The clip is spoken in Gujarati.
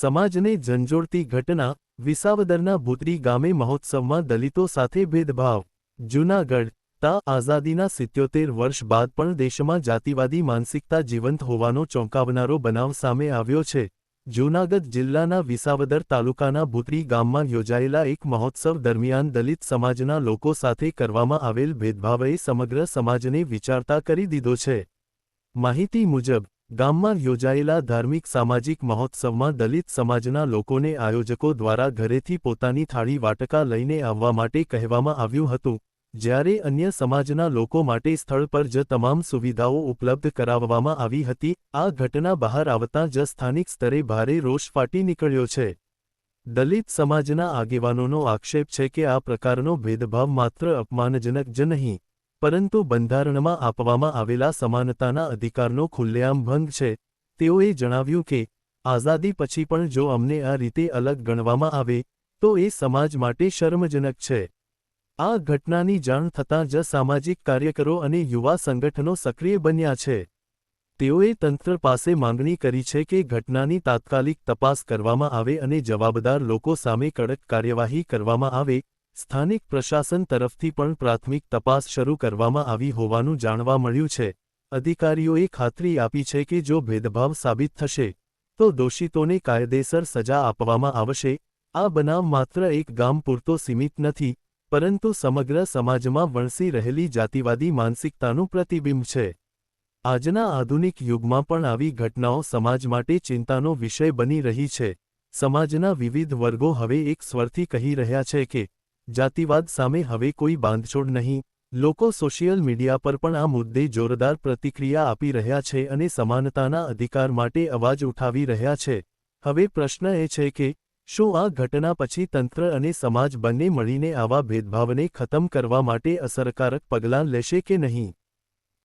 સમાજને ઝંઝોળતી ઘટના, વિસાવદરના ભૂતરી ગામે મહોત્સવમાં દલિતો સાથે ભેદભાવ. જૂનાગઢ તા આઝાદીના 77 વર્ષ બાદ પણ દેશમાં જાતિવાદી માનસિકતા જીવંત હોવાનો ચોંકાવનારો બનાવ સામે આવ્યો છે. જૂનાગઢ જિલ્લાના વિસાવદર તાલુકાના ભૂતરી ગામમાં યોજાયેલા એક મહોત્સવ દરમિયાન દલિત સમાજના લોકો સાથે કરવામાં આવેલ ભેદભાવએ સમગ્ર સમાજને વિચારતા કરી દીધો છે. માહિતી મુજબ, ગામમાં યોજાયેલા ધાર્મિક સામાજિક મહોત્સવમાં દલિત સમાજના લોકોને આયોજકો દ્વારા ઘરેથી પોતાની થાળી વાટકા લઈને આવવા માટે કહેવામાં આવ્યું હતું, જ્યારે અન્ય સમાજના લોકો માટે સ્થળ પર જ તમામ સુવિધાઓ ઉપલબ્ધ કરાવવામાં આવી હતી. આ ઘટના બહાર આવતાં જ સ્થાનિક સ્તરે ભારે રોષ ફાટી નીકળ્યો છે. દલિત સમાજના આગેવાનોનો આક્ષેપ છે કે આ પ્રકારનો ભેદભાવ માત્ર અપમાનજનક જ નહીં, પરંતુ બંધારણમાં આપવામાં આવેલા સમાનતાના અધિકારનો ખુલ્લેઆમ ભંગ છે. તેઓએ જણાવ્યું કે, આઝાદી પછી પણ જો અમને આ રીતે અલગ ગણવામાં આવે, તો એ સમાજ માટે શરમજનક છે. આ ઘટનાની જાણ થતાં જ સામાજિક કાર્યકરો અને યુવા સંગઠનો સક્રિય બન્યા છે. તેઓએ તંત્ર પાસે માંગણી કરી છે કે ઘટનાની તાત્કાલિક તપાસ કરવામાં આવે અને જવાબદાર લોકો સામે કડક કાર્યવાહી કરવામાં આવે. સ્થાનિક પ્રશાસન તરફથી પણ પ્રાથમિક તપાસ શરૂ કરવામાં આવી હોવાનું જાણવા મળ્યું છે. અધિકારીઓએ ખાતરી આપી છે કે જો ભેદભાવ સાબિત થશે, તો દોષિતોને કાયદેસર સજા આપવામાં આવશે. આ બનાવ માત્ર એક ગામ પૂરતો સીમિત નથી, પરંતુ સમગ્ર સમાજમાં વણસી રહેલી જાતિવાદી માનસિકતાનું પ્રતિબિંબ છે. આજના આધુનિક યુગમાં પણ આવી ઘટનાઓ સમાજ માટે ચિંતાનો વિષય બની રહી છે. સમાજના વિવિધ વર્ગો હવે એક સ્વરથી કહી રહ્યા છે કે જાતિવાદ સામે હવે કોઈ બાંધછોડ નહીં. લોકો સોશિયલ મીડિયા પર પણ આ મુદ્દે જોરદાર પ્રતિક્રિયા આપી રહ્યા છે અને સમાનતાના અધિકાર માટે અવાજ ઉઠાવી રહ્યા છે. હવે પ્રશ્ન એ છે કે, શું આ ઘટના પછી તંત્ર અને સમાજ બંને મળીને આવા ભેદભાવને ખતમ કરવા માટે અસરકારક પગલાં લેશે કે નહીં?